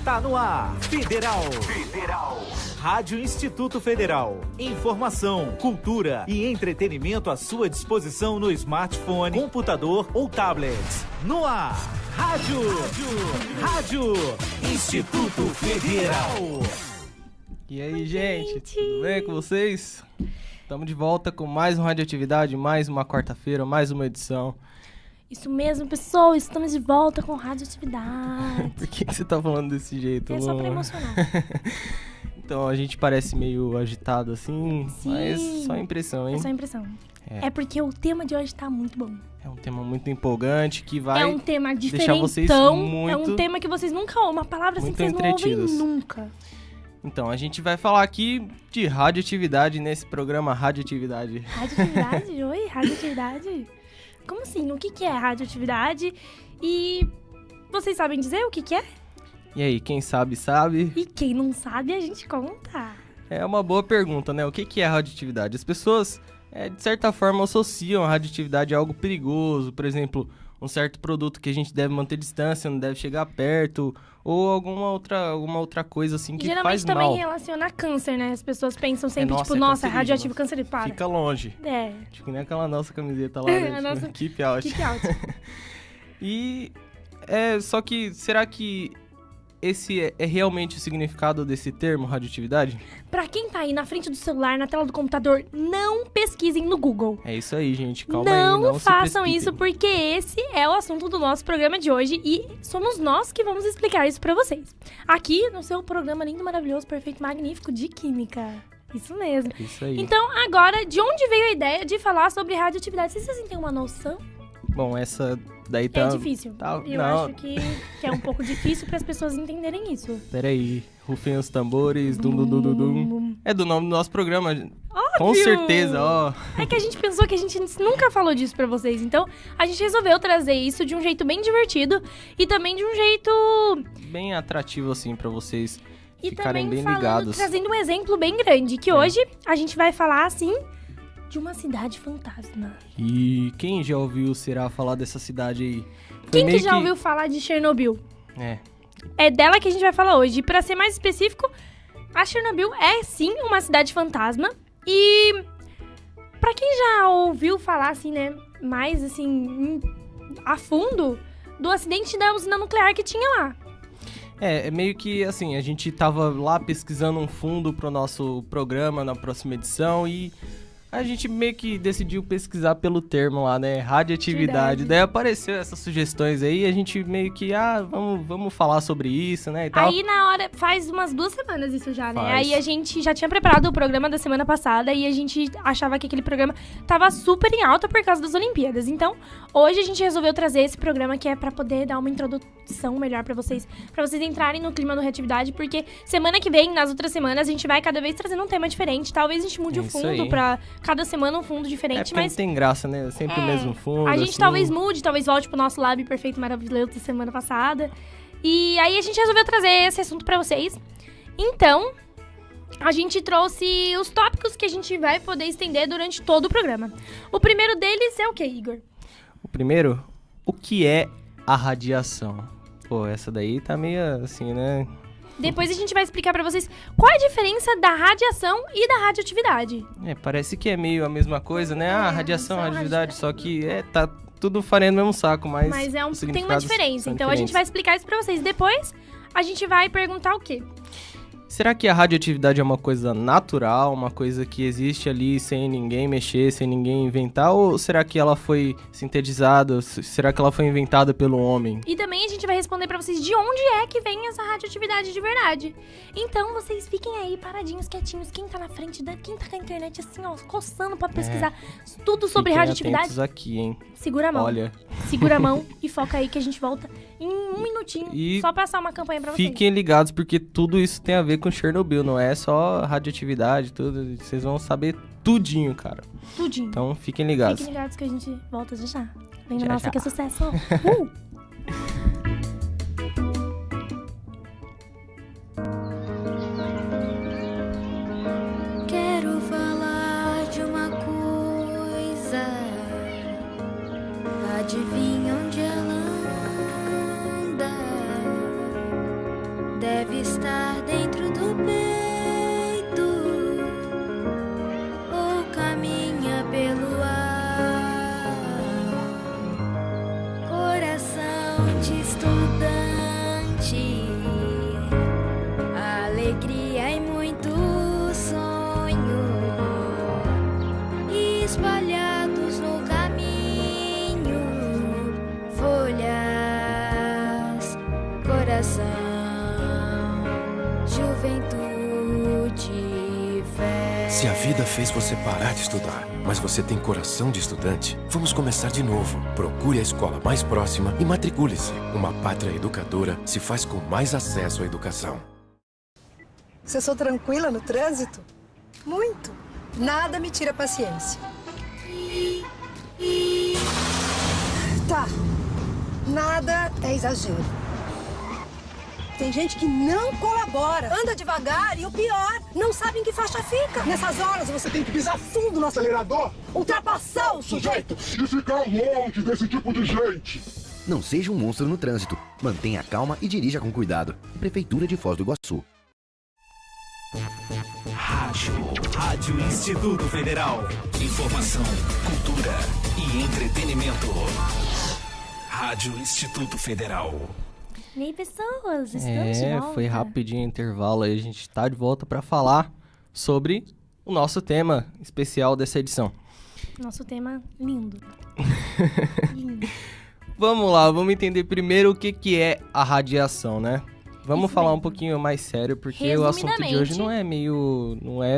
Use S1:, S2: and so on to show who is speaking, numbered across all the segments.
S1: Está no ar, Federal. Rádio Instituto Federal. Informação, cultura e entretenimento à sua disposição no smartphone, computador ou tablet. No ar, Rádio Instituto Federal.
S2: E aí, gente, tudo bem com vocês? Estamos de volta com mais uma Radioatividade, mais uma quarta-feira, mais uma edição.
S3: Isso mesmo, pessoal, estamos de volta com Radioatividade.
S2: Por que você tá falando desse jeito?
S3: É só pra emocionar.
S2: Então, a gente parece meio agitado assim, sim, mas só impressão, hein?
S3: É só impressão. É porque o tema de hoje tá muito bom.
S2: É um tema muito empolgante que vai
S3: É um tema
S2: deixar vocês muito...
S3: É um tema que vocês nunca ouvem, uma palavra assim que vocês não ouvem nunca.
S2: Então, a gente vai falar aqui de radioatividade nesse programa Radioatividade.
S3: Radioatividade? Oi, radioatividade? Como assim? O que é radioatividade? E vocês sabem dizer o que é?
S2: E aí, quem sabe, sabe?
S3: E quem não sabe, a gente conta.
S2: É uma boa pergunta, né? O que é radioatividade? As pessoas, de certa forma, associam a radioatividade a algo perigoso. Por exemplo, um certo produto que a gente deve manter distância, não deve chegar perto, ou alguma outra coisa assim que
S3: geralmente
S2: faz mal.
S3: Geralmente também relaciona a câncer, né? As pessoas pensam sempre,
S2: nossa,
S3: radioativo, câncer, para.
S2: Fica longe.
S3: Tipo
S2: que nem aquela nossa camiseta lá, né?
S3: Nossa...
S2: Keep out.
S3: Keep out.
S2: E, só que, será que esse é realmente o significado desse termo, radioatividade?
S3: Pra quem tá aí na frente do celular, na tela do computador, não pesquisem no Google.
S2: É isso aí, gente. Calma aí,
S3: não façam isso, porque esse é o assunto do nosso programa de hoje e somos nós que vamos explicar isso pra vocês. Aqui no seu programa lindo, maravilhoso, perfeito, magnífico de Química. Isso mesmo.
S2: Isso aí.
S3: Então, agora, de onde veio a ideia de falar sobre radioatividade? Vocês têm uma noção?
S2: Bom, essa daí tá...
S3: É difícil. Eu
S2: não.
S3: acho que é um pouco difícil para as pessoas entenderem isso.
S2: Peraí, rufem os tambores, dum. É do nome do nosso programa.
S3: Óbvio.
S2: Com certeza, ó.
S3: É que a gente pensou que a gente nunca falou disso pra vocês, então a gente resolveu trazer isso de um jeito bem divertido e também de um jeito...
S2: bem atrativo, assim, pra vocês
S3: e
S2: ficarem
S3: também
S2: bem ligados.
S3: Trazendo um exemplo bem grande, que hoje a gente vai falar, assim... de uma cidade fantasma.
S2: E quem já ouviu, será, falar dessa cidade aí?
S3: Quem que já ouviu falar de Chernobyl? É dela que a gente vai falar hoje. E pra ser mais específico, a Chernobyl é sim uma cidade fantasma. E pra quem já ouviu falar, assim, né, mais assim, a fundo, do acidente da usina nuclear que tinha lá.
S2: É meio que assim, a gente tava lá pesquisando um fundo pro nosso programa na próxima edição e... a gente meio que decidiu pesquisar pelo termo lá, né? Radioatividade. Daí apareceu essas sugestões aí, a gente meio que, vamos falar sobre isso, né? E tal.
S3: Aí na hora, faz umas 2 semanas isso já, né?
S2: Faz.
S3: Aí a gente já tinha preparado o programa da semana passada e a gente achava que aquele programa tava super em alta por causa das Olimpíadas. Então, hoje a gente resolveu trazer esse programa que é pra poder dar uma introdução melhor pra vocês entrarem no clima do Radioatividade, porque semana que vem, nas outras semanas, a gente vai cada vez trazendo um tema diferente. Talvez a gente mude o fundo
S2: aí.
S3: Pra... cada semana um fundo diferente, mas...
S2: não tem graça, né? Sempre o mesmo fundo,
S3: a gente
S2: assim.
S3: talvez mude, talvez volte pro nosso lab perfeito, maravilhoso da semana passada. E aí a gente resolveu trazer esse assunto pra vocês. Então, a gente trouxe os tópicos que a gente vai poder estender durante todo o programa. O primeiro deles é o quê, Igor?
S2: O primeiro, o que é a radiação? Pô, essa daí tá meio assim, né?
S3: Depois a gente vai explicar pra vocês qual é a diferença da radiação e da radioatividade.
S2: Parece que é meio a mesma coisa, né? Radiação, radioatividade, só que tá tudo farinha no mesmo saco, mas
S3: tem uma diferença. Então a gente vai explicar isso pra vocês. Depois a gente vai perguntar o quê?
S2: Será que a radioatividade é uma coisa natural, uma coisa que existe ali sem ninguém mexer, sem ninguém inventar? Ou será que ela foi sintetizada? Será que ela foi inventada pelo homem?
S3: E também a gente vai responder pra vocês de onde é que vem essa radioatividade de verdade. Então vocês fiquem aí paradinhos, quietinhos. Quem tá na frente, quem tá com a internet assim, ó, coçando pra pesquisar tudo sobre radioatividade.
S2: Atentos aqui, hein?
S3: Segura a mão.
S2: Olha.
S3: Segura a mão e foca aí que a gente volta em 1 minutinho.
S2: E
S3: só passar uma campanha pra vocês.
S2: Fiquem ligados, porque tudo isso tem a ver com Chernobyl, não é só radioatividade, tudo. Vocês vão saber tudinho, cara.
S3: Tudinho.
S2: Então fiquem ligados.
S3: Fiquem ligados que a gente volta já. Vem na
S2: Já,
S3: nossa
S2: já.
S3: que é sucesso.
S4: Quero falar de uma coisa. Adivinha onde ela anda? Deve mente estudante, alegria e muito sonho espalhados no caminho, folhas, coração, juventude, fé.
S5: Se a vida fez você parar de estudar, mas você tem coração de estudante, vamos começar de novo. Procure a escola mais próxima e matricule-se. Uma pátria educadora se faz com mais acesso à educação.
S6: Você sou tranquila no trânsito? Muito. Nada me tira a paciência. Tá. Nada é exagero. Tem gente que não colabora, anda devagar e o pior, não sabe em que faixa fica. Nessas horas você tem que pisar fundo no acelerador, ultrapassar o sujeito
S7: e ficar longe desse tipo de gente.
S8: Não seja um monstro no trânsito. Mantenha calma e dirija com cuidado. Prefeitura de Foz do Iguaçu.
S1: Rádio Instituto Federal. Informação, cultura e entretenimento. Rádio Instituto Federal.
S3: E aí, pessoas, estamos de volta.
S2: Foi rapidinho o intervalo aí, a gente tá de volta para falar sobre o nosso tema especial dessa edição.
S3: Nosso tema lindo. Lindo.
S2: Vamos lá, vamos entender primeiro o que é a radiação, né? Vamos falar um pouquinho mais sério, porque o assunto de hoje não é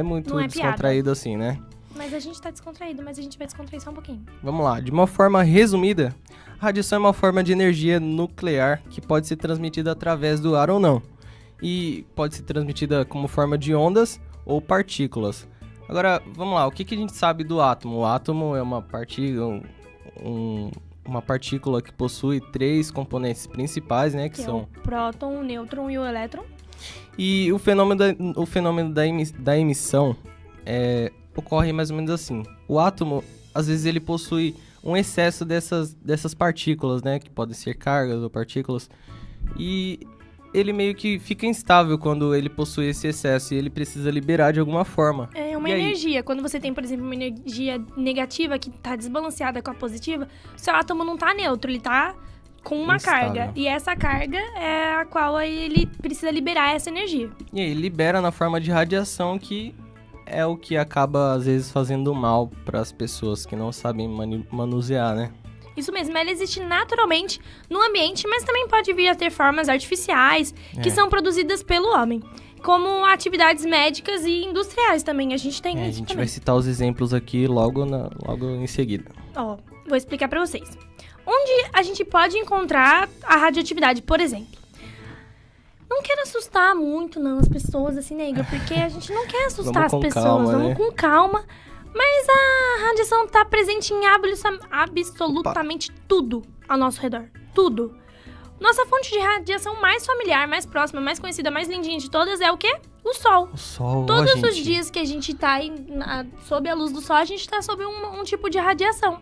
S2: muito descontraído assim, né?
S3: Mas a gente tá descontraído, mas a gente vai descontrair só um pouquinho.
S2: Vamos lá, de uma forma resumida, a radiação é uma forma de energia nuclear que pode ser transmitida através do ar ou não. E pode ser transmitida como forma de ondas ou partículas. Agora, vamos lá, o que a gente sabe do átomo? O átomo é uma partícula, uma partícula que possui 3 componentes principais, né? Que são
S3: o próton, o nêutron e o elétron.
S2: E o fenômeno da emissão ocorre mais ou menos assim. O átomo, às vezes, ele possui um excesso dessas partículas, né? Que podem ser cargas ou partículas. E ele meio que fica instável quando ele possui esse excesso e ele precisa liberar de alguma forma.
S3: É uma energia. Quando você tem, por exemplo, uma energia negativa que está desbalanceada com a positiva, seu átomo não está neutro, ele está com uma carga. E essa carga é a qual ele precisa liberar essa energia.
S2: E aí libera na forma de radiação, que é o que acaba, às vezes, fazendo mal para as pessoas que não sabem manusear, né?
S3: Isso mesmo, ela existe naturalmente no ambiente, mas também pode vir a ter formas artificiais que são produzidas pelo homem. Como atividades médicas e industriais também, a gente tem isso. A gente
S2: vai citar os exemplos aqui logo em seguida.
S3: Vou explicar para vocês. Onde a gente pode encontrar a radioatividade, por exemplo? Não quero assustar muito, não, as pessoas, assim, né, Igor? Porque a gente não quer assustar as pessoas. Vamos com calma. Mas a radiação está presente em absolutamente tudo ao nosso redor. Tudo. Nossa fonte de radiação mais familiar, mais próxima, mais conhecida, mais lindinha de todas é o quê? O Sol.
S2: O Sol,
S3: Todos os dias que a gente está sob a luz do Sol, a gente está sob um tipo de radiação.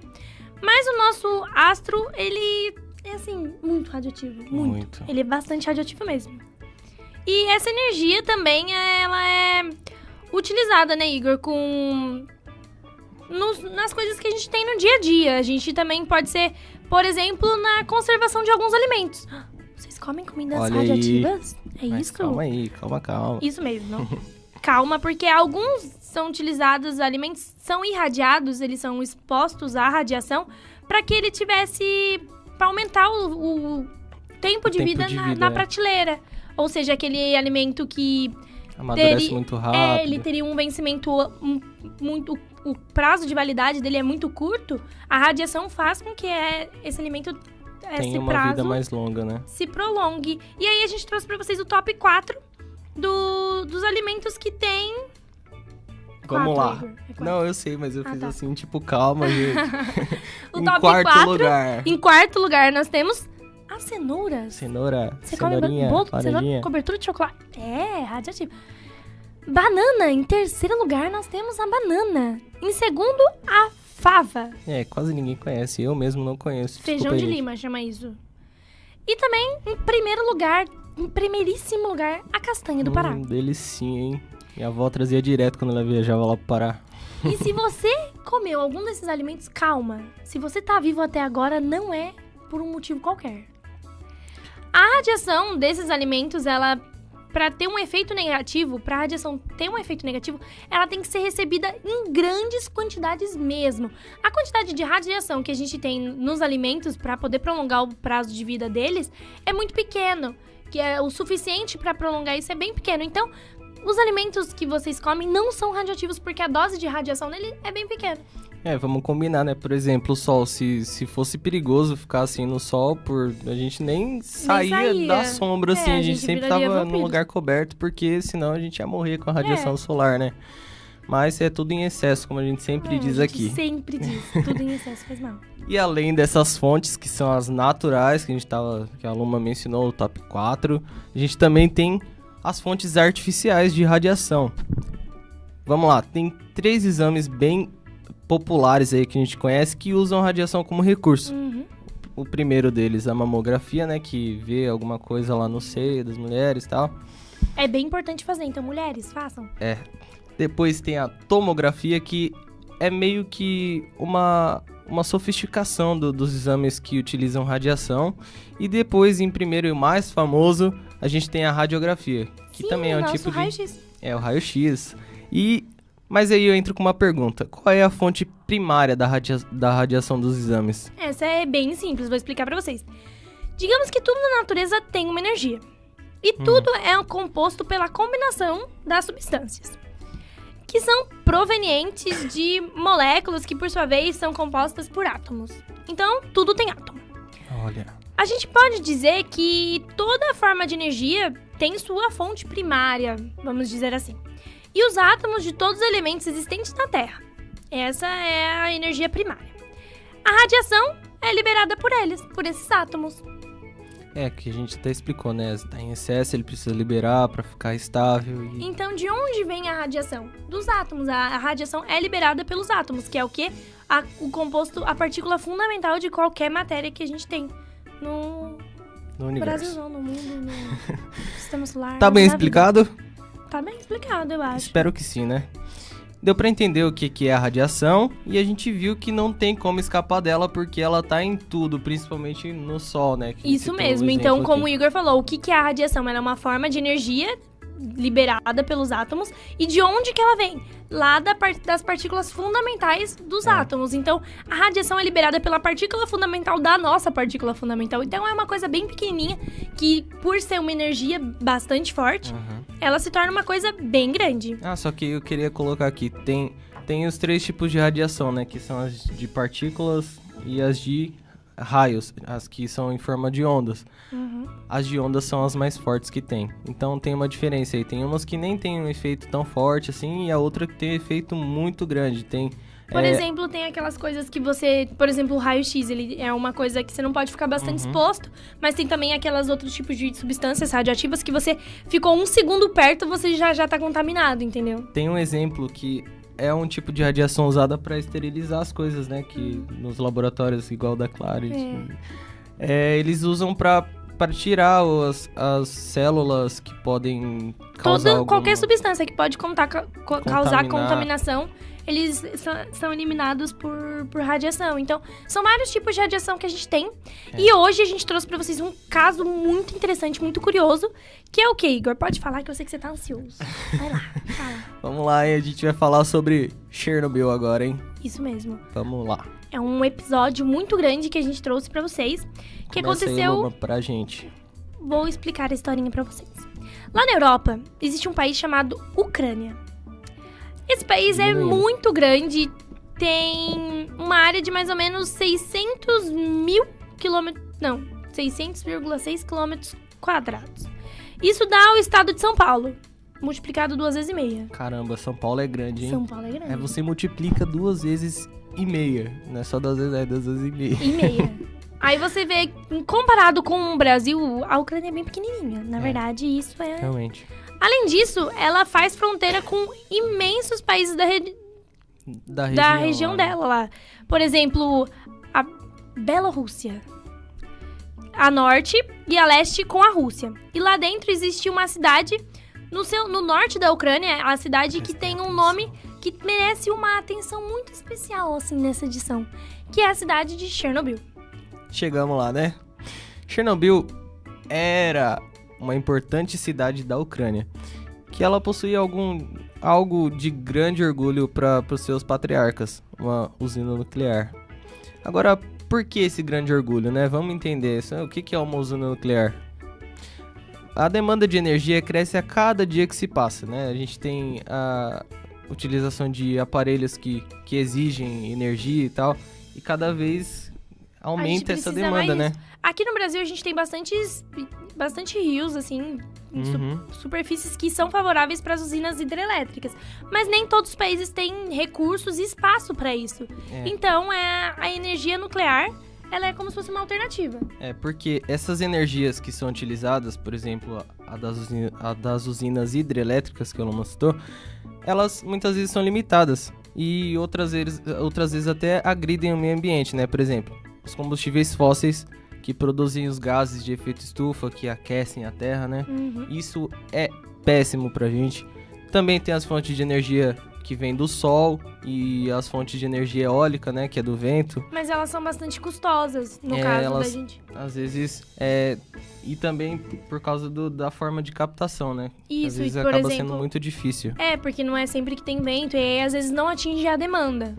S3: Mas o nosso astro, ele é, assim, muito radioativo. Muito. Ele é bastante radioativo mesmo. E essa energia também, ela é utilizada, né, Igor, nas coisas que a gente tem no dia a dia. A gente também pode ser, por exemplo, na conservação de alguns alimentos. Vocês comem comidas radioativas? É isso?
S2: Calma aí, calma.
S3: Isso mesmo. Calma, porque alguns são utilizados, alimentos são irradiados, eles são expostos à radiação para que ele para aumentar o tempo de vida na prateleira. Ou seja, aquele alimento que
S2: amadurece muito rápido.
S3: Ele teria um vencimento muito... O prazo de validade dele é muito curto. A radiação faz com que esse alimento,
S2: tenha uma vida mais longa, né?
S3: Se prolongue. E aí a gente trouxe pra vocês o top 4 dos alimentos que tem...
S2: Vamos lá. Não, eu sei, mas eu fiz assim, tipo, calma, gente.
S3: Em top 4, lugar. Em quarto lugar, nós temos as cenouras.
S2: Você come
S3: bolo de cenoura, cobertura de chocolate. É, radioativo. Banana. Em terceiro lugar, nós temos a banana. Em segundo, a fava.
S2: Quase ninguém conhece. Eu mesmo não conheço.
S3: Feijão de Lima, chama isso. E também, em primeiríssimo lugar, a castanha do Pará.
S2: Delicinha, hein? Minha avó trazia direto quando ela viajava lá pro Pará.
S3: E se você comeu algum desses alimentos, calma. Se você tá vivo até agora, não é por um motivo qualquer. A radiação desses alimentos, ela, para ter um efeito negativo, para a radiação ter um efeito negativo, ela tem que ser recebida em grandes quantidades mesmo. A quantidade de radiação que a gente tem nos alimentos para poder prolongar o prazo de vida deles é muito pequeno, que é o suficiente para prolongar isso é bem pequeno. Então, os alimentos que vocês comem não são radioativos porque a dose de radiação dele é bem pequena.
S2: Vamos combinar, né? Por exemplo, o sol, se fosse perigoso ficar assim no sol, a gente nem saía da sombra, assim. A gente sempre tava num lugar coberto, porque senão a gente ia morrer com a radiação solar, né? Mas é tudo em excesso, como a gente sempre diz aqui.
S3: Sempre diz, tudo em excesso faz mal.
S2: E além dessas fontes, que são as naturais, que a Luma mencionou, o top 4, a gente também tem as fontes artificiais de radiação. Vamos lá, tem 3 exames bem populares aí que a gente conhece que usam radiação como recurso. O primeiro deles, a mamografia, né, que vê alguma coisa lá no seio das mulheres e tal.
S3: É bem importante fazer, então mulheres, façam.
S2: Depois tem a tomografia, que é meio que uma sofisticação dos exames que utilizam radiação. E depois, em primeiro e o mais famoso, a gente tem a radiografia, que também é um tipo de...
S3: raio-x.
S2: É, o raio-x. Mas aí eu entro com uma pergunta. Qual é a fonte primária da radiação dos exames?
S3: Essa é bem simples, vou explicar pra vocês. Digamos que tudo na natureza tem uma energia. E tudo é composto pela combinação das substâncias, que são provenientes de moléculas que, por sua vez, são compostas por átomos. Então, tudo tem átomo.
S2: Olha.
S3: A gente pode dizer que toda forma de energia tem sua fonte primária, vamos dizer assim. E os átomos de todos os elementos existentes na Terra. Essa é a energia primária. A radiação é liberada por eles, por esses átomos.
S2: Que a gente até explicou, né? Se tá em excesso, ele precisa liberar pra ficar estável.
S3: Então, de onde vem a radiação? Dos átomos. A radiação é liberada pelos átomos, que é o quê? O composto, a partícula fundamental de qualquer matéria que a gente tem no
S2: universo.
S3: Brasil, no mundo, no sistema solar.
S2: Tá bem explicado?
S3: Tá bem explicado, eu acho.
S2: Espero que sim, né? Deu pra entender o que é a radiação e a gente viu que não tem como escapar dela porque ela tá em tudo, principalmente no sol, né?
S3: Isso mesmo. Então, como o Igor falou, o que é a radiação? Ela é uma forma de energia liberada pelos átomos. E de onde que ela vem? Lá das partículas fundamentais dos átomos. Então, a radiação é liberada pela partícula fundamental da nossa partícula fundamental. Então, é uma coisa bem pequenininha que, por ser uma energia bastante forte, ela se torna uma coisa bem grande.
S2: Só que eu queria colocar aqui, tem os 3 tipos de radiação, né? Que são as de partículas e as de raios, as que são em forma de ondas. As de ondas são as mais fortes que tem. Então tem uma diferença aí. Tem umas que nem tem um efeito tão forte assim e a outra que tem um efeito muito grande.
S3: Por exemplo, tem aquelas coisas que você... Por exemplo, o raio-x, ele é uma coisa que você não pode ficar bastante exposto, mas tem também aquelas outros tipos de substâncias radioativas que você ficou 1 segundo perto, você já tá contaminado, entendeu? Tem
S2: um exemplo que é um tipo de radiação usada para esterilizar as coisas, né? Que nos laboratórios, igual da Claret, eles usam para tirar as células que podem causar
S3: qualquer substância que pode causar contaminação, eles são eliminados por radiação. Então, são vários tipos de radiação que a gente tem. E hoje a gente trouxe pra vocês um caso muito interessante, muito curioso, que é o quê, Igor? Pode falar que eu sei que você tá ansioso. Vai lá, fala.
S2: Vamos lá, hein? A gente vai falar sobre Chernobyl agora, hein?
S3: Isso mesmo.
S2: Vamos lá.
S3: É um episódio muito grande que a gente trouxe pra vocês. Que
S2: Começa
S3: aconteceu...
S2: aí, Luma, pra gente.
S3: Vou explicar a historinha pra vocês. Lá na Europa, existe um país chamado Ucrânia. Esse país é muito grande, tem uma área de mais ou menos 600,6 quilômetros quadrados. Isso dá o estado de São Paulo, multiplicado 2,5 vezes.
S2: Caramba, São Paulo é grande, hein?
S3: São Paulo é grande.
S2: Você multiplica 2,5 vezes, não é só 2 vezes, 2,5 vezes.
S3: E meia. Aí você vê, comparado com o Brasil, a Ucrânia é bem pequenininha. Na verdade, isso é...
S2: Realmente.
S3: Além disso, ela faz fronteira com imensos países da região dela lá. Por exemplo, a Bielorrússia, a norte e a leste com a Rússia. E lá dentro existe uma cidade, no norte da Ucrânia, a cidade que tem um nome que merece uma atenção muito especial assim nessa edição, que é a cidade de Chernobyl.
S2: Chegamos lá, né? Chernobyl era uma importante cidade da Ucrânia, que ela possuía algo de grande orgulho para os seus patriarcas, uma usina nuclear. Agora, por que esse grande orgulho, né? Vamos entender isso. O que é uma usina nuclear? A demanda de energia cresce a cada dia que se passa, né? A gente tem a utilização de aparelhos que exigem energia e tal, e cada vez aumenta essa demanda, né?
S3: Aqui no Brasil a gente tem bastante rios, assim, superfícies que são favoráveis para as usinas hidrelétricas. Mas nem todos os países têm recursos e espaço para isso. Então, a energia nuclear, ela é como se fosse uma alternativa.
S2: Porque essas energias que são utilizadas, por exemplo, a das usinas hidrelétricas que o Loma citou, elas muitas vezes são limitadas. E outras vezes até agridem o meio ambiente, né? Por exemplo, os combustíveis fósseis que produzem os gases de efeito estufa, que aquecem a Terra, né? Isso é péssimo pra gente. Também tem as fontes de energia que vêm do sol e as fontes de energia eólica, né? Que é do vento.
S3: Mas elas são bastante custosas, no caso da gente.
S2: Às vezes, e também por causa da forma de captação, né?
S3: Isso,
S2: às vezes
S3: e, por
S2: acaba
S3: exemplo,
S2: sendo muito difícil.
S3: Porque não é sempre que tem vento, e aí às vezes não atinge a demanda.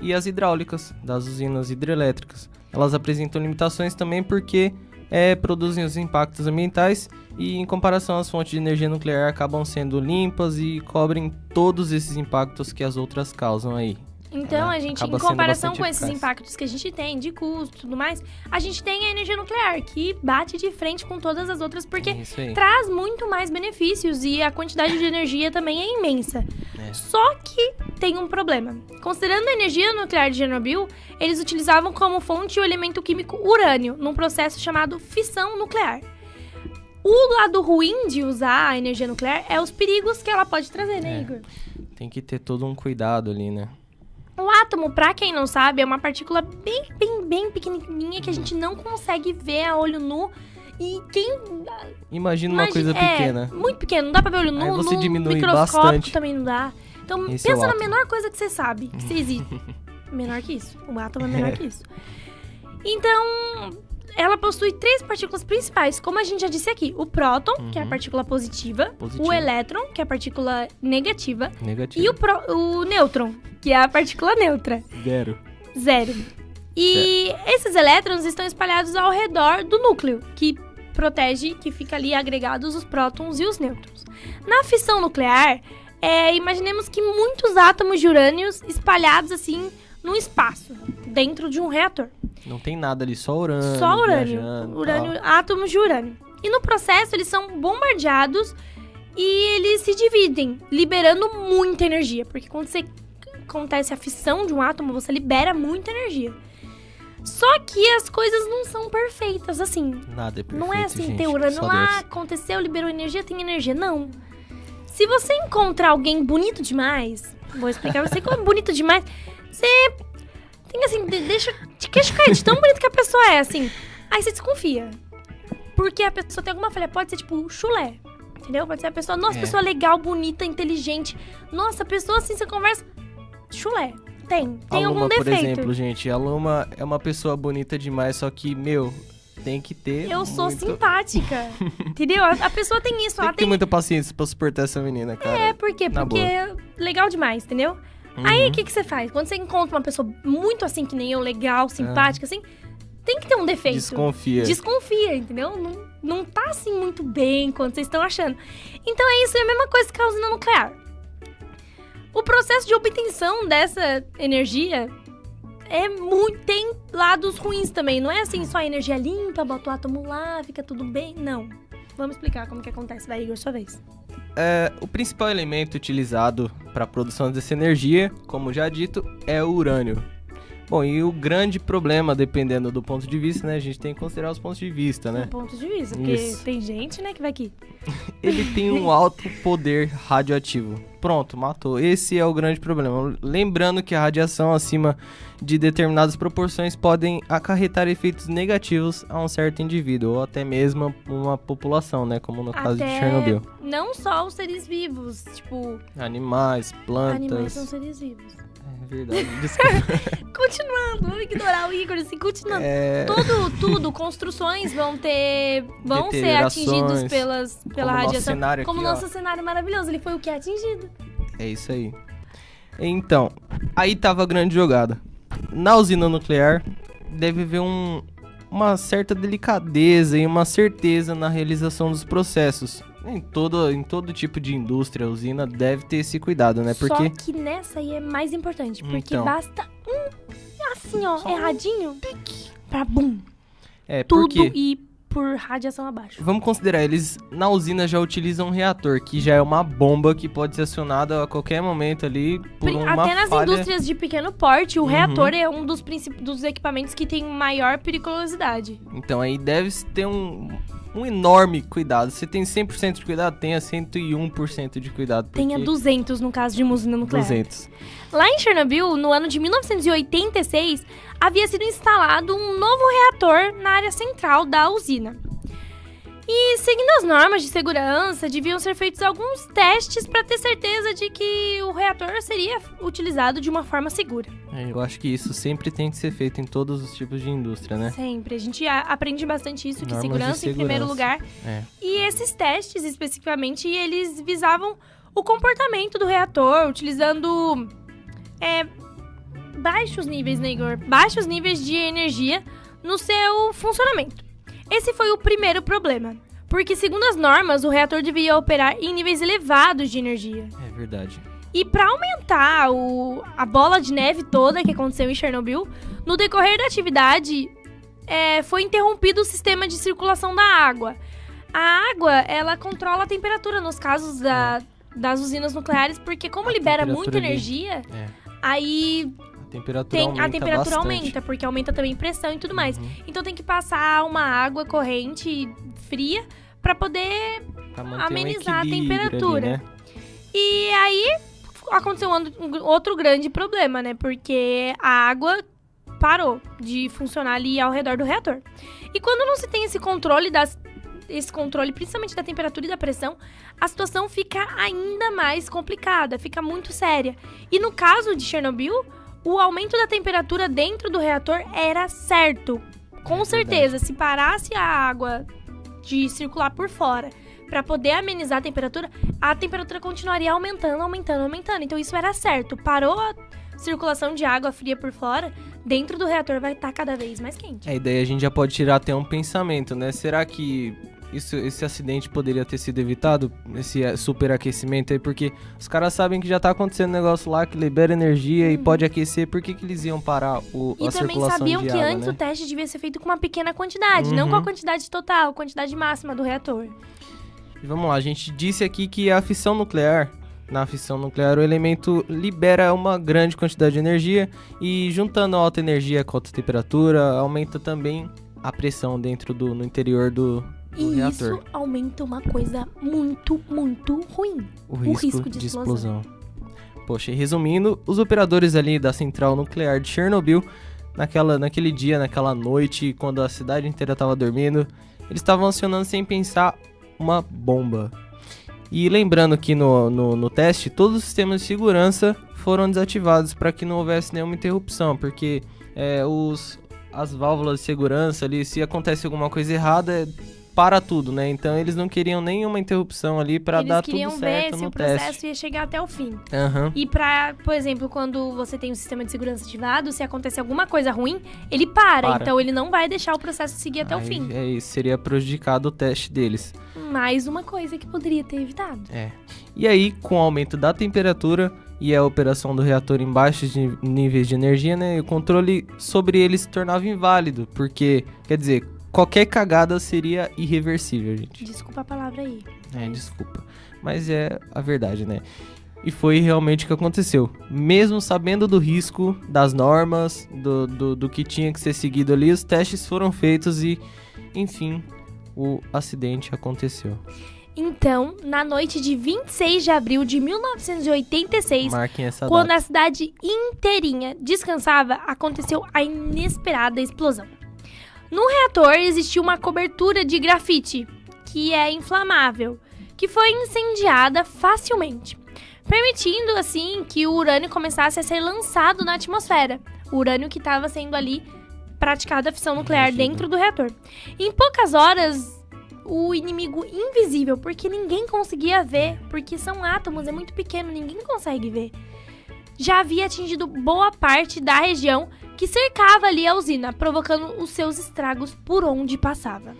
S2: E as hidráulicas, das usinas hidrelétricas. Elas apresentam limitações também porque produzem os impactos ambientais e, em comparação às fontes de energia nuclear, acabam sendo limpas e cobrem todos esses impactos que as outras causam aí.
S3: Então, a gente, em comparação com esses impactos que a gente tem, de custo e tudo mais, a gente tem a energia nuclear, que bate de frente com todas as outras, porque traz muito mais benefícios e a quantidade de energia também é imensa. Só que tem um problema. Considerando a energia nuclear de Chernobyl, eles utilizavam como fonte o elemento químico urânio, num processo chamado fissão nuclear. O lado ruim de usar a energia nuclear é os perigos que ela pode trazer, né, Igor?
S2: Tem que ter todo um cuidado ali, né?
S3: O átomo, pra quem não sabe, é uma partícula bem pequenininha que a gente não consegue ver a olho nu. E
S2: Imagina uma coisa pequena.
S3: Muito pequena, não dá pra ver olho nu.
S2: Aí você diminui
S3: microscópio
S2: bastante.
S3: Também não dá. Então
S2: Esse
S3: pensa na menor coisa que você sabe, que você existe. Menor que isso. O átomo é menor que isso. Então, ela possui 3 partículas principais, como a gente já disse aqui. O próton, que é a partícula positiva. O elétron, que é a partícula negativa. E o nêutron, que é a partícula neutra. Zero. E esses elétrons estão espalhados ao redor do núcleo, que protege, que fica ali agregados os prótons e os nêutrons. Na fissão nuclear, imaginemos que muitos átomos de urânio espalhados assim no espaço, dentro de um reator.
S2: Não tem nada ali, só urânio.
S3: Só urânio. Átomos de urânio. E no processo eles são bombardeados e eles se dividem, liberando muita energia. Porque quando acontece a fissão de um átomo, você libera muita energia. Só que as coisas não são perfeitas, assim.
S2: Nada é perfeito,
S3: não é assim,
S2: gente,
S3: tem urânio lá, aconteceu, liberou energia, tem energia. Não. Se você encontrar alguém bonito demais, vou explicar pra você como é bonito demais, você tem assim, deixa de queixo cair de tão bonito que a pessoa é, assim. Aí você desconfia. Porque a pessoa tem alguma falha, pode ser tipo chulé, entendeu? Pode ser a pessoa, nossa, pessoa legal, bonita, inteligente. Nossa, pessoa assim, você conversa, chulé. Tem algum defeito.
S2: Por exemplo, gente, a Luma é uma pessoa bonita demais, só que, tem que ter
S3: Eu sou simpática, entendeu? A pessoa tem isso.
S2: Tem que ter muita paciência pra suportar essa menina, cara.
S3: Por quê? Porque é legal demais, entendeu? Aí, o que você faz? Quando você encontra uma pessoa muito assim, que nem eu, legal, simpática, assim, tem que ter um defeito. Desconfia, entendeu? Não tá assim muito bem quando vocês estão achando. Então é isso, é a mesma coisa que a usina nuclear. O processo de obtenção dessa energia tem lados ruins também. Não é assim só energia limpa, bota o átomo lá, fica tudo bem. Não. Vamos explicar como que acontece. Vai, Igor, sua vez.
S2: O principal elemento utilizado para a produção dessa energia, como já dito, é o urânio. Bom, e o grande problema, dependendo do ponto de vista, né? A gente tem que considerar os pontos de vista, né?
S3: Ponto de vista, porque tem gente, né, que vai aqui.
S2: Ele tem um alto poder radioativo. Pronto, matou. Esse é o grande problema. Lembrando que a radiação acima de determinadas proporções podem acarretar efeitos negativos a um certo indivíduo, ou até mesmo uma população, né? Como no caso de Chernobyl.
S3: Não só os seres vivos, tipo...
S2: Animais, plantas...
S3: Animais são seres vivos.
S2: Verdade, desculpa.
S3: Continuando, vamos ignorar o Igor, assim, continuando. Tudo, construções vão ser atingidos pela radiação. Como nosso cenário maravilhoso, ele foi o que é atingido.
S2: É isso aí. Então, aí tava a grande jogada. Na usina nuclear, deve haver uma certa delicadeza e uma certeza na realização dos processos. Em todo tipo de indústria, a usina deve ter esse cuidado, né? Porque...
S3: Só que nessa aí é mais importante, porque basta assim, ó, erradinho, pra bum. Tudo
S2: porque...
S3: ir por radiação abaixo.
S2: Vamos considerar, eles na usina já utilizam um reator, que já é uma bomba que pode ser acionada a qualquer momento ali por uma falha.
S3: Até nas indústrias de pequeno porte, o reator é um dos equipamentos que tem maior periculosidade.
S2: Então aí deve ter um enorme cuidado. Se tem 100% de cuidado, tenha 101% de cuidado.
S3: Tenha 200 no caso de uma usina nuclear.
S2: 200.
S3: Lá em Chernobyl, no ano de 1986, havia sido instalado um novo reator na área central da usina. E, seguindo as normas de segurança, deviam ser feitos alguns testes para ter certeza de que o reator seria utilizado de uma forma segura.
S2: Eu acho que isso sempre tem que ser feito em todos os tipos de indústria, né?
S3: Sempre. A gente aprende bastante isso, que
S2: Normas
S3: segurança em primeiro lugar. E esses testes, especificamente, eles visavam o comportamento do reator, utilizando baixos níveis, né, Igor? Baixos níveis de energia no seu funcionamento. Esse foi o primeiro problema, porque, segundo as normas, o reator devia operar em níveis elevados de energia.
S2: É verdade.
S3: E para aumentar a bola de neve toda que aconteceu em Chernobyl, no decorrer da atividade, foi interrompido o sistema de circulação da água. A água, ela controla a temperatura nos casos das usinas nucleares, porque como libera muita energia, aí... A temperatura aumenta, porque aumenta também pressão e tudo mais. Então tem que passar uma água corrente fria para poder amenizar a temperatura. Ali, né? E aí aconteceu outro grande problema, né? Porque a água parou de funcionar ali ao redor do reator. E quando não se tem esse controle principalmente da temperatura e da pressão, a situação fica ainda mais complicada, fica muito séria. E no caso de Chernobyl, o aumento da temperatura dentro do reator era certo. Com certeza, se parasse a água de circular por fora para poder amenizar a temperatura continuaria aumentando. Então isso era certo. Parou a circulação de água fria por fora, dentro do reator vai estar cada vez mais quente.
S2: E daí a gente já pode tirar até um pensamento, né? Será que esse acidente poderia ter sido evitado, esse superaquecimento aí, porque os caras sabem que já tá acontecendo um negócio lá que libera energia e pode aquecer, por que eles iam parar a circulação de água, né? E também sabiam
S3: que antes o teste devia ser feito com uma pequena quantidade, não com a quantidade total, a quantidade máxima do reator.
S2: E vamos lá, a gente disse aqui que na fissão nuclear o elemento libera uma grande quantidade de energia e juntando a alta energia com a alta temperatura, aumenta também a pressão no interior do reator.
S3: Isso aumenta uma coisa muito, muito ruim.
S2: O risco de explosão. Poxa, e resumindo, os operadores ali da central nuclear de Chernobyl, naquele dia, naquela noite, quando a cidade inteira estava dormindo, eles estavam acionando sem pensar uma bomba. E lembrando que no teste, todos os sistemas de segurança foram desativados para que não houvesse nenhuma interrupção, porque as válvulas de segurança ali, se acontece alguma coisa errada, para tudo, né? Então eles não queriam nenhuma interrupção ali para dar tudo certo no teste. Eles queriam ver se o processo
S3: ia chegar até o fim. E por exemplo, quando você tem um sistema de segurança ativado, se acontecer alguma coisa ruim, ele para. Então ele não vai deixar o processo seguir até o fim.
S2: Isso seria prejudicado o teste deles.
S3: Mais uma coisa que poderia ter evitado.
S2: E aí, com o aumento da temperatura e a operação do reator em baixos níveis de energia, né? O controle sobre ele se tornava inválido, porque, quer dizer, qualquer cagada seria irreversível, gente.
S3: Desculpa a palavra aí.
S2: Desculpa. Mas é a verdade, né? E foi realmente o que aconteceu. Mesmo sabendo do risco, das normas, do que tinha que ser seguido ali, os testes foram feitos e, enfim, o acidente aconteceu.
S3: Então, na noite de 26 de abril de 1986, quando a cidade inteirinha descansava, aconteceu a inesperada explosão. No reator existia uma cobertura de grafite, que é inflamável, que foi incendiada facilmente. permitindo, assim, que o urânio começasse a ser lançado na atmosfera. O urânio que estava sendo ali praticado a fissão nuclear dentro do reator. Em poucas horas, o inimigo invisível, porque ninguém conseguia ver, porque são átomos, é muito pequeno, ninguém consegue ver, já havia atingido boa parte da região que cercava ali a usina, provocando os seus estragos por onde passava.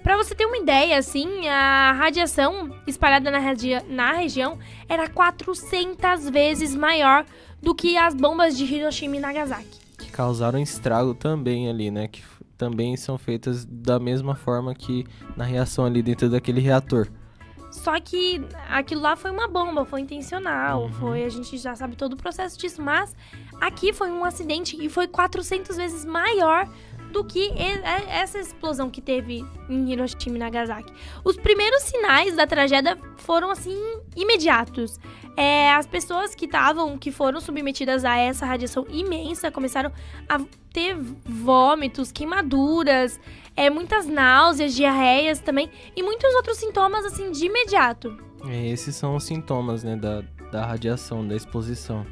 S3: Pra você ter uma ideia, assim, a radiação espalhada na região era 400 vezes maior do que as bombas de Hiroshima e Nagasaki.
S2: Que causaram estrago também ali, né? Que também são feitas da mesma forma que na reação ali dentro daquele reator.
S3: Só que aquilo lá foi uma bomba, foi intencional, a gente já sabe todo o processo disso, mas aqui foi um acidente e foi 400 vezes maior do que essa explosão que teve em Hiroshima e Nagasaki. Os primeiros sinais da tragédia foram, assim, imediatos. As pessoas que foram submetidas a essa radiação imensa começaram a ter vômitos, queimaduras, muitas náuseas, diarreias também, e muitos outros sintomas, assim, de imediato.
S2: Esses são os sintomas, né, da radiação, da exposição.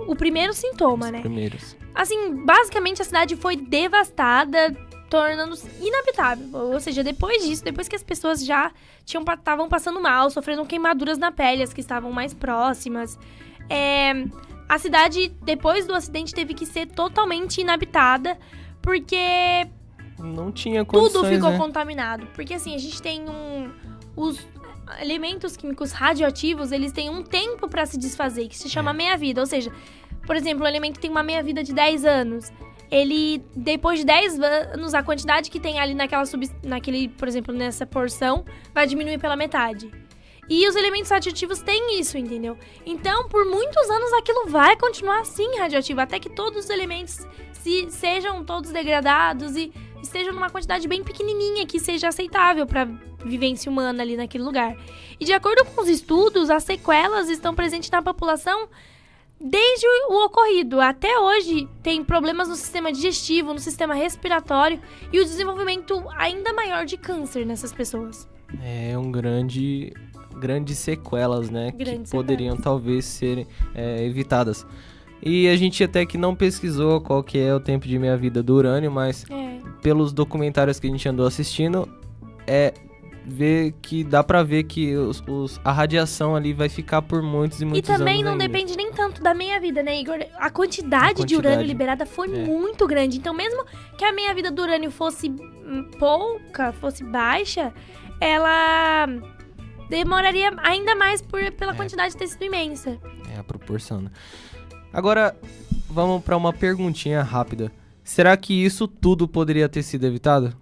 S3: O primeiro sintoma, né?
S2: Os primeiros.
S3: Assim, basicamente a cidade foi devastada, tornando-se inabitável. Ou seja, depois disso, depois que as pessoas já estavam passando mal, sofrendo queimaduras na pele, as que estavam mais próximas, a cidade, depois do acidente, teve que ser totalmente inabitada, porque
S2: não tinha condições,
S3: tudo ficou
S2: né?
S3: contaminado. Porque assim, a gente tem os elementos químicos radioativos, eles têm um tempo para se desfazer, que se chama meia-vida. Ou seja, por exemplo, o elemento tem uma meia-vida de 10 anos. Ele, depois de 10 anos, a quantidade que tem ali naquele, por exemplo, nessa porção, vai diminuir pela metade. E os elementos radioativos têm isso, entendeu? Então, por muitos anos, aquilo vai continuar assim radioativo, até que todos os elementos sejam todos degradados e estejam numa quantidade bem pequenininha que seja aceitável para vivência humana ali naquele lugar. E de acordo com os estudos, as sequelas estão presentes na população desde o ocorrido. Até hoje, tem problemas no sistema digestivo, no sistema respiratório e o desenvolvimento ainda maior de câncer nessas pessoas.
S2: É um grandes sequelas, né? Que poderiam talvez ser evitadas. E a gente até que não pesquisou qual que é o tempo de meia-vida do urânio, mas pelos documentários que a gente andou assistindo, dá pra ver que a radiação ali vai ficar por muitos e muitos anos.
S3: E também não
S2: ainda.
S3: depende nem tanto da meia-vida, né, Igor? A quantidade de urânio liberada foi muito grande. Então, mesmo que a meia-vida do urânio fosse pouca, fosse baixa, ela demoraria ainda mais pela quantidade ter sido imensa. A
S2: proporção, né? Agora, vamos pra uma perguntinha rápida. Será que isso tudo poderia ter sido evitado?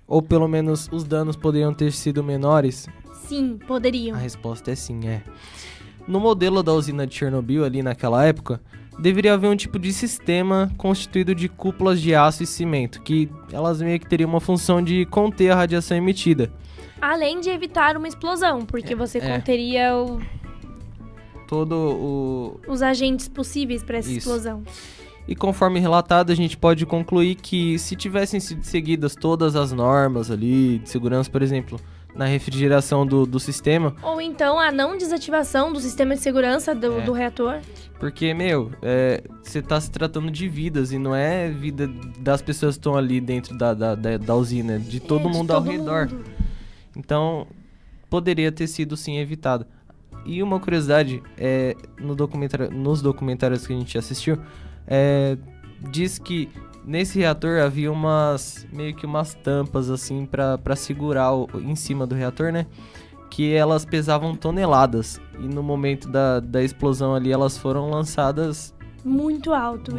S2: Ou pelo menos os danos poderiam ter sido menores?
S3: Sim, poderiam.
S2: A resposta é sim, No modelo da usina de Chernobyl, ali naquela época, deveria haver um tipo de sistema constituído de cúpulas de aço e cimento, que elas meio que teriam uma função de conter a radiação emitida.
S3: Além de evitar uma explosão, porque você conteria os agentes possíveis para essa explosão.
S2: E conforme relatado, a gente pode concluir que se tivessem sido seguidas todas as normas ali de segurança, por exemplo, na refrigeração do sistema...
S3: Ou então a não desativação do sistema de segurança do reator.
S2: Porque, você tá se tratando de vidas e não é vida das pessoas que estão ali dentro da usina, de todo mundo ao redor. Então, poderia ter sido sim evitado. E uma curiosidade, nos documentários que a gente assistiu, diz que nesse reator havia meio que umas tampas assim pra segurar em cima do reator, né? Que elas pesavam toneladas. E no momento da explosão ali, elas foram lançadas
S3: muito alto.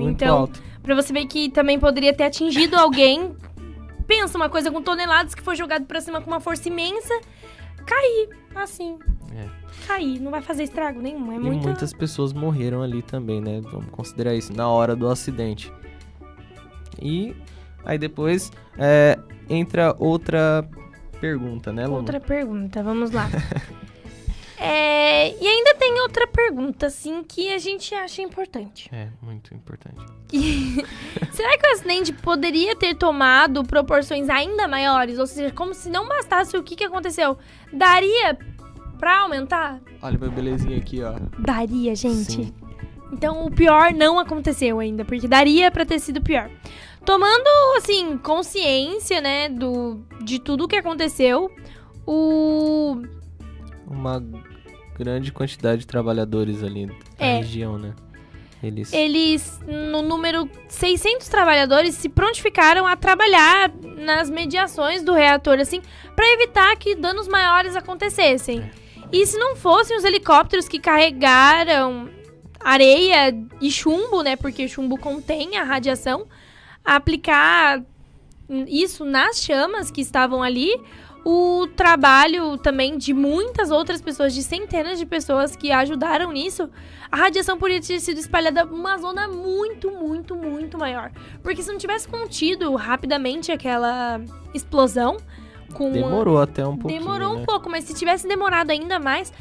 S3: Pra você ver que também poderia ter atingido alguém. Pensa, uma coisa com toneladas que foi jogado pra cima com uma força imensa, cair, assim. Cair, não vai fazer estrago nenhum.
S2: E muitas pessoas morreram ali também, né? Vamos considerar isso, na hora do acidente. E aí depois entra outra pergunta, né, Luna?
S3: Outra pergunta, vamos lá. E ainda tem outra pergunta, assim, que a gente acha importante.
S2: Muito importante.
S3: Será que o acidente poderia ter tomado proporções ainda maiores? Ou seja, como se não bastasse o que aconteceu, daria pra aumentar?
S2: Olha meu belezinha aqui, ó.
S3: Daria, gente.
S2: Sim.
S3: Então, o pior não aconteceu ainda, porque daria pra ter sido pior. Tomando, assim, consciência, né, de tudo que aconteceu,
S2: Uma grande quantidade de trabalhadores ali na região, né?
S3: Eles, no número 600 trabalhadores, se prontificaram a trabalhar nas mediações do reator, assim, pra evitar que danos maiores acontecessem. E se não fossem os helicópteros que carregaram areia e chumbo, né, porque o chumbo contém a radiação, aplicar isso nas chamas que estavam ali, o trabalho também de muitas outras pessoas, de centenas de pessoas que ajudaram nisso, a radiação poderia ter sido espalhada uma zona muito, muito, muito maior. Porque se não tivesse contido rapidamente aquela explosão,
S2: demorou até um pouquinho,
S3: demorou um pouco, mas se tivesse demorado ainda mais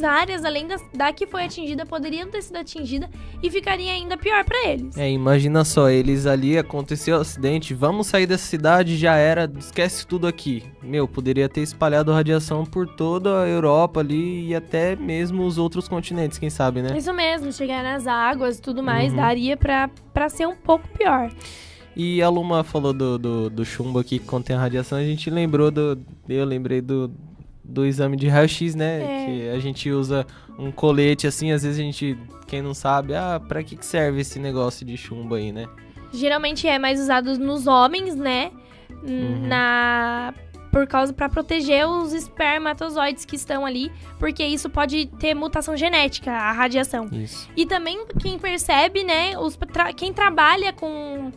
S3: áreas além da que foi atingida poderiam ter sido atingidas e ficaria ainda pior pra eles.
S2: Imagina só, eles ali, aconteceu o acidente, vamos sair dessa cidade, já era, esquece tudo aqui. Poderia ter espalhado radiação por toda a Europa ali e até mesmo os outros continentes, quem sabe, né?
S3: Isso mesmo, chegar nas águas e tudo mais, daria pra ser um pouco pior.
S2: E a Luma falou do chumbo aqui que contém a radiação, a gente lembrou eu lembrei do exame de raio-x, né? Que a gente usa um colete assim, às vezes a gente, quem não sabe, pra que serve esse negócio de chumbo aí, né?
S3: Geralmente é mais usado nos homens, né? Pra proteger os espermatozoides que estão ali, porque isso pode ter mutação genética, a radiação.
S2: Isso.
S3: E também quem percebe, né? Quem trabalha com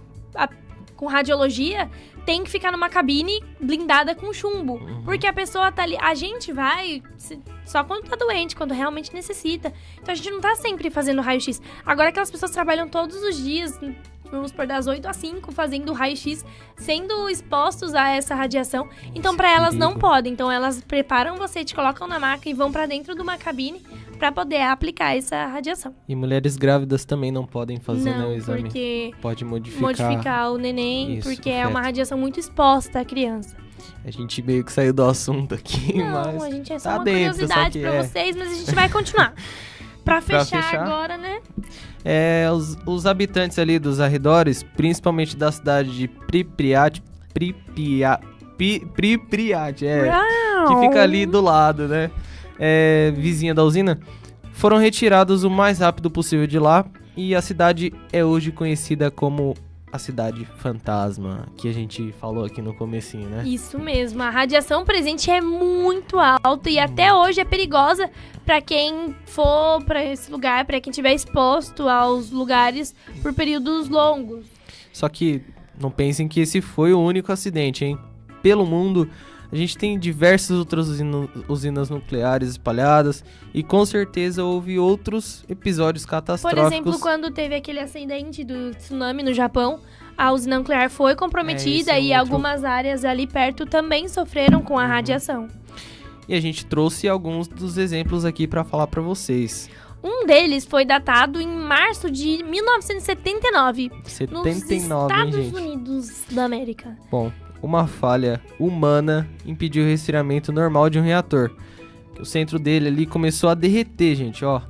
S3: radiologia tem que ficar numa cabine blindada com chumbo. Porque a pessoa tá ali. A gente vai só quando tá doente, quando realmente necessita. Então a gente não tá sempre fazendo raio-x. Agora aquelas pessoas trabalham todos os dias, vamos por das 8 às 5, fazendo raio-x, sendo expostos a essa radiação. Então pra elas não podem. Então elas preparam você, te colocam na maca e vão pra dentro de uma cabine pra poder aplicar essa radiação.
S2: E mulheres grávidas também não podem fazer, né, o exame.
S3: Porque
S2: pode modificar
S3: o neném,
S2: isso,
S3: porque é uma radiação muito exposta à criança.
S2: A gente meio que saiu do assunto aqui, mas
S3: a gente é só
S2: tá
S3: uma
S2: dentro,
S3: curiosidade pra vocês, mas a gente vai continuar. Pra fechar agora, né?
S2: Os habitantes ali dos arredores, principalmente da cidade de Pripyat, que fica ali do lado, né? Vizinha da usina, foram retirados o mais rápido possível de lá, e a cidade é hoje conhecida como a cidade fantasma, que a gente falou aqui no comecinho, né?
S3: Isso mesmo, a radiação presente é muito alta e até hoje é perigosa pra quem for pra esse lugar, pra quem estiver exposto aos lugares por períodos longos.
S2: Só que não pensem que esse foi o único acidente, hein? Pelo mundo, a gente tem diversas outras usinas nucleares espalhadas e com certeza houve outros episódios catastróficos.
S3: Por exemplo, quando teve aquele acidente do tsunami no Japão, a usina nuclear foi comprometida e algumas áreas ali perto também sofreram com a radiação.
S2: E a gente trouxe alguns dos exemplos aqui para falar para vocês.
S3: Um deles foi datado em março de 1979, nos Estados Unidos da América.
S2: Bom, uma falha humana impediu o resfriamento normal de um reator. O centro dele ali começou a derreter, gente, ó.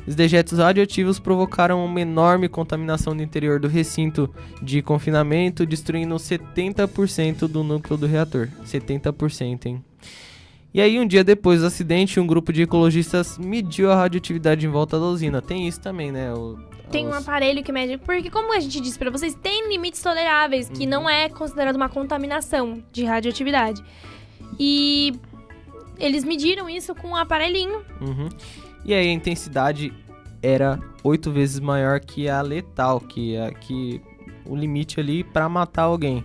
S2: Os dejetos radioativos provocaram uma enorme contaminação no interior do recinto de confinamento, destruindo 70% do núcleo do reator. 70%, hein? E aí, um dia depois do acidente, um grupo de ecologistas mediu a radioatividade em volta da usina. Tem isso também, né?
S3: Tem um aparelho que mede, porque como a gente disse pra vocês, tem limites toleráveis, que não é considerado uma contaminação de radioatividade. E eles mediram isso com um aparelhinho.
S2: E aí a intensidade era 8 vezes maior que a letal, que o limite ali pra matar alguém.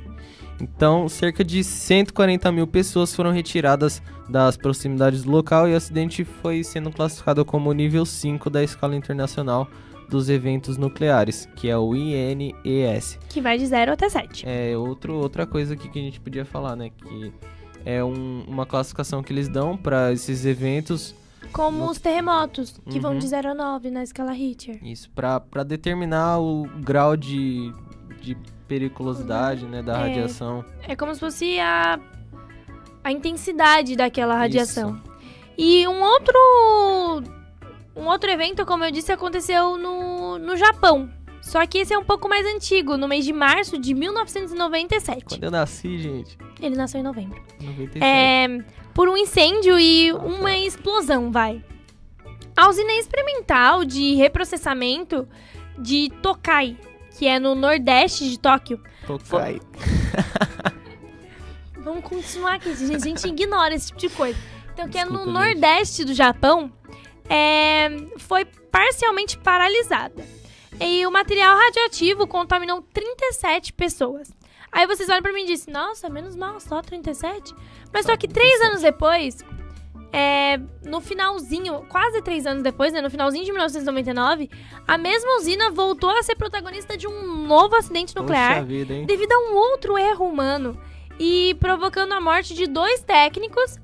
S2: Então, cerca de 140 mil pessoas foram retiradas das proximidades do local e o acidente foi sendo classificado como nível 5 da escala internacional dos eventos nucleares, que é o INES.
S3: Que vai de 0 até 7.
S2: Outra coisa aqui que a gente podia falar, né? Que é uma classificação que eles dão para esses eventos.
S3: Como os terremotos, que vão de 0 a 9 na escala Richter.
S2: Isso, para determinar o grau de periculosidade, né, da radiação.
S3: É como se fosse a intensidade daquela radiação. Isso. E um outro evento, como eu disse, aconteceu no Japão. Só que esse é um pouco mais antigo, no mês de março de 1997.
S2: Quando eu nasci, gente.
S3: Ele nasceu em novembro.
S2: 97.
S3: Por um incêndio e uma explosão, vai. A usina experimental de reprocessamento de Tokai, que é no nordeste de Tóquio.
S2: Tokai.
S3: Vamos continuar aqui, gente. A gente ignora esse tipo de coisa. Então, que
S2: Desculpa,
S3: é no
S2: gente.
S3: nordeste do Japão, foi parcialmente paralisada. E o material radioativo contaminou 37 pessoas. Aí vocês olham pra mim e dizem, nossa, menos mal, só 37? Mas só que 3 anos depois, no finalzinho, quase 3 anos depois, né, no finalzinho de 1999, a mesma usina voltou a ser protagonista de um novo acidente nuclear.
S2: Poxa vida, hein?
S3: Devido a um outro erro humano e provocando a morte de 2 técnicos,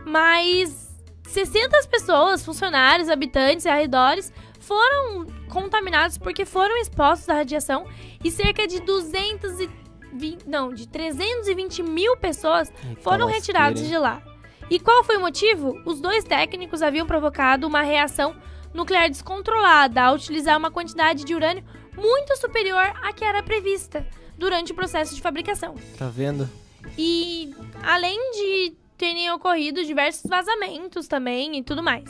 S3: mais 60 pessoas, funcionários, habitantes e arredores foram contaminados porque foram expostos à radiação e cerca de 320 mil pessoas foram retiradas de lá. E qual foi o motivo? Os 2 técnicos haviam provocado uma reação nuclear descontrolada ao utilizar uma quantidade de urânio muito superior à que era prevista durante o processo de fabricação.
S2: Tá vendo?
S3: E além de terem ocorrido diversos vazamentos também e tudo mais.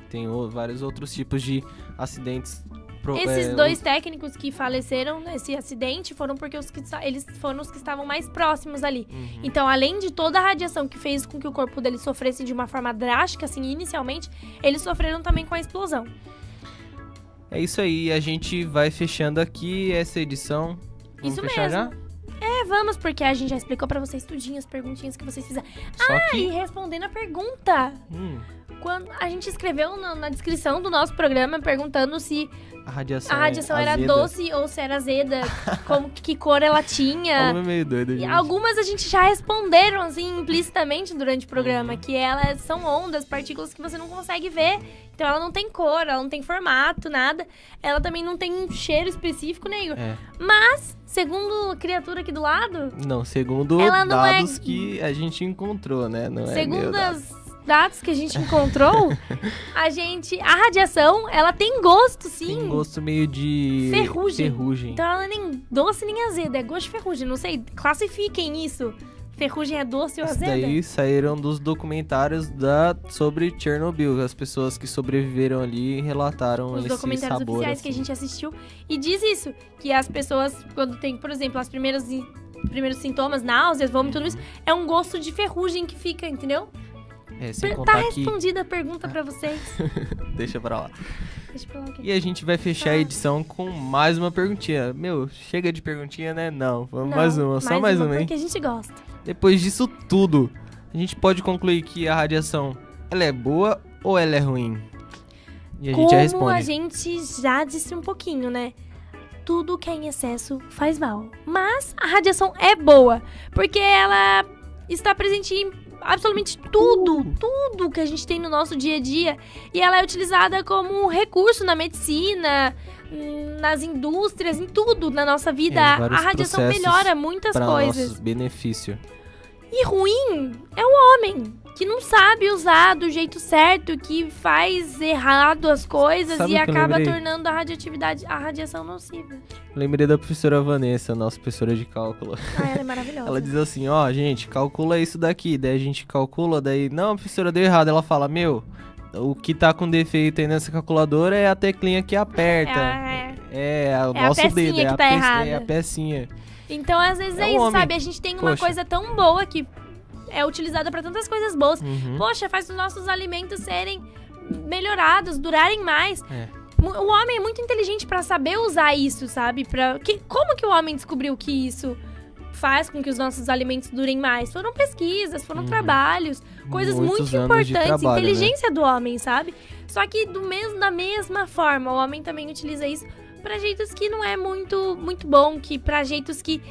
S2: Tem vários outros tipos de acidentes.
S3: Esses 2 técnicos que faleceram nesse acidente foram porque eles foram os que estavam mais próximos ali.
S2: Uhum.
S3: Então, além de toda a radiação que fez com que o corpo deles sofresse de uma forma drástica, assim, inicialmente, eles sofreram também com a explosão.
S2: É isso aí, a gente vai fechando aqui essa edição. Vamos
S3: Isso
S2: fechar
S3: mesmo.
S2: já?
S3: Vamos, porque a gente já explicou pra vocês tudinho as perguntinhas que vocês fizeram.
S2: Só que...
S3: E respondendo a pergunta, quando a gente escreveu na descrição do nosso programa perguntando se
S2: a radiação
S3: era
S2: azeda.
S3: Doce ou se era azeda, que cor ela tinha.
S2: É meio doido,
S3: E
S2: gente.
S3: algumas a gente já responderam, assim, implicitamente durante o programa, que elas são ondas, partículas que você não consegue ver. Então ela não tem cor, ela não tem formato, nada. Ela também não tem um cheiro específico nenhum. Mas, segundo a criatura aqui do lado...
S2: Não, segundo
S3: ela não
S2: dados que a gente encontrou, né? Não
S3: segundo os dados que a gente encontrou, a radiação, ela tem gosto, sim.
S2: Tem gosto meio de... ferrugem.
S3: Então ela nem doce nem azeda, é gosto de ferrugem. Não sei, classifiquem isso. Ferrugem é doce ou
S2: Isso
S3: azeda?
S2: daí saíram dos documentários sobre Chernobyl. As pessoas que sobreviveram ali relataram
S3: os
S2: esse
S3: documentários
S2: sabor,
S3: oficiais
S2: assim.
S3: que a gente assistiu. E diz isso, que as pessoas, quando tem, por exemplo, os primeiros sintomas, náuseas, vômito, tudo isso, é um gosto de ferrugem que fica, entendeu?
S2: Sem
S3: Tá
S2: contar que...
S3: respondida a pergunta pra vocês.
S2: Deixa pra lá.
S3: Deixa pra lá, ok.
S2: E a gente vai fechar a edição com mais uma perguntinha. Meu, chega de perguntinha, né? Não, vamos mais uma. Só mais uma, hein?
S3: Porque a gente gosta.
S2: Depois disso tudo, a gente pode concluir que a radiação, ela é boa ou ela é ruim? E a gente já responde.
S3: Como a gente já disse um pouquinho, né? Tudo que é em excesso faz mal. Mas a radiação é boa, porque ela está presente em absolutamente tudo que a gente tem no nosso dia a dia. E ela é utilizada como recurso na medicina, nas indústrias, em tudo na nossa vida. A radiação melhora muitas coisas.
S2: Nosso benefício.
S3: E ruim é o homem, que não sabe usar do jeito certo, que faz errado as coisas e acaba tornando a radiação nociva.
S2: Lembrei da professora Vanessa, nossa professora de cálculo.
S3: Ela é maravilhosa.
S2: Ela diz assim, gente, calcula isso daqui. Daí a gente calcula, não, professora, deu errado. Ela fala, o que tá com defeito aí nessa calculadora é a teclinha que aperta. O nosso dedo,
S3: que tá errada.
S2: É a pecinha.
S3: Então, às vezes é isso, sabe? A gente tem uma coisa tão boa que é utilizada pra tantas coisas boas. Poxa, faz os nossos alimentos serem melhorados, durarem mais. O homem é muito inteligente pra saber usar isso, sabe? Como que o homem descobriu que isso faz com que os nossos alimentos durem mais? Foram pesquisas, foram trabalhos, coisas muito importantes, inteligência do homem, sabe? Só que da mesma forma, o homem também utiliza isso pra jeitos que não é muito bom, que pra jeitos que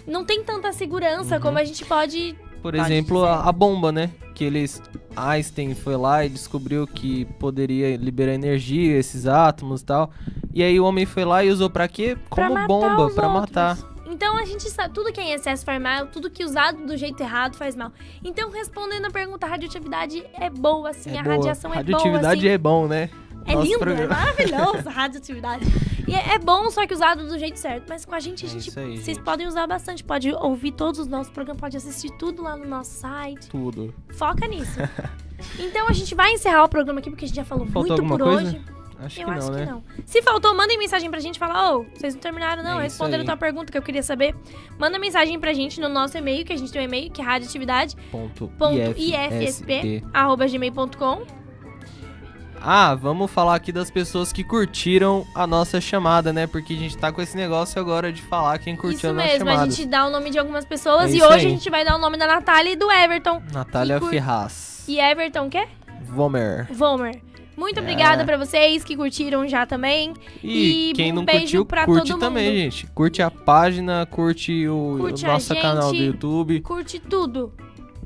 S3: não tem tanta segurança como a gente pode...
S2: Por exemplo, a bomba, né? Que Einstein foi lá e descobriu que poderia liberar energia, esses átomos e tal. E aí o homem foi lá e usou pra quê? Como bomba, pra matar.
S3: Então a gente sabe, tudo que é em excesso faz mal, tudo que é usado do jeito errado faz mal. Então, respondendo a pergunta, a radioatividade é boa, assim, a radiação é boa, assim.
S2: Radioatividade é bom, né?
S3: É
S2: Nosso
S3: lindo,
S2: programa.
S3: é maravilhoso a radioatividade. E é bom, só que usado do jeito certo. Mas com a gente,
S2: isso aí,
S3: vocês
S2: gente.
S3: podem usar bastante. Pode ouvir todos os nossos programas, pode assistir tudo lá no nosso site.
S2: Tudo.
S3: Foca nisso. Então a gente vai encerrar o programa aqui, porque a gente já falou
S2: Faltou
S3: muito por
S2: alguma coisa?
S3: hoje.
S2: Acho
S3: Eu
S2: que
S3: acho
S2: não,
S3: que
S2: né?
S3: não. Se faltou, mandem mensagem pra gente. Fala, vocês não terminaram não,
S2: É isso
S3: responderam
S2: aí.
S3: tua pergunta que eu queria saber. Manda mensagem pra gente no nosso e-mail, que a gente tem um e-mail, que é radioatividade.ifsp@gmail.com.
S2: Ah, vamos falar aqui das pessoas que curtiram a nossa chamada, né? Porque a gente tá com esse negócio agora de falar quem curtiu
S3: Isso
S2: a nossa
S3: mesmo,
S2: chamada.
S3: a gente dá o nome de algumas pessoas
S2: É
S3: e
S2: isso
S3: hoje
S2: aí.
S3: a gente vai dar o nome da Natália e do Everton.
S2: Natália
S3: que
S2: Ferraz.
S3: E Everton, o quê?
S2: Vomer.
S3: Vomer. Muito obrigada pra vocês que curtiram já também.
S2: E quem
S3: um
S2: não
S3: beijo
S2: curtiu,
S3: pra
S2: curte
S3: todo
S2: também,
S3: mundo.
S2: gente. Curte a página, curte o
S3: Curte a
S2: nosso canal do
S3: gente.
S2: YouTube.
S3: Curte tudo.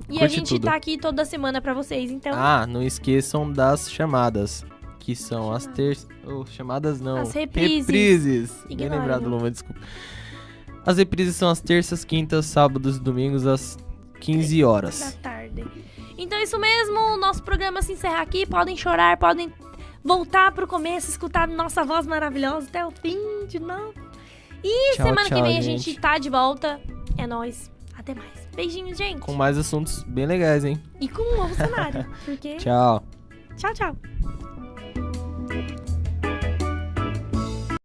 S3: E a
S2: Curte
S3: gente
S2: tudo.
S3: tá aqui toda semana pra vocês, então...
S2: Ah, não esqueçam das chamadas. Que são as terças... chamadas não.
S3: As reprises. Bem
S2: Bem lembrado, Luma, desculpa. As reprises são as terças, quintas, sábados e domingos às 15 horas.
S3: Da tarde. Então é isso mesmo, o nosso programa se encerra aqui. Podem chorar, podem voltar pro começo, escutar nossa voz maravilhosa até o fim de novo. E
S2: Tchau,
S3: semana que
S2: tchau,
S3: vem a
S2: gente.
S3: gente tá de volta. É nóis. Até mais. Beijinhos, gente.
S2: Com mais assuntos bem legais, hein?
S3: E com um novo cenário. Porque...
S2: Tchau.
S3: Tchau, tchau.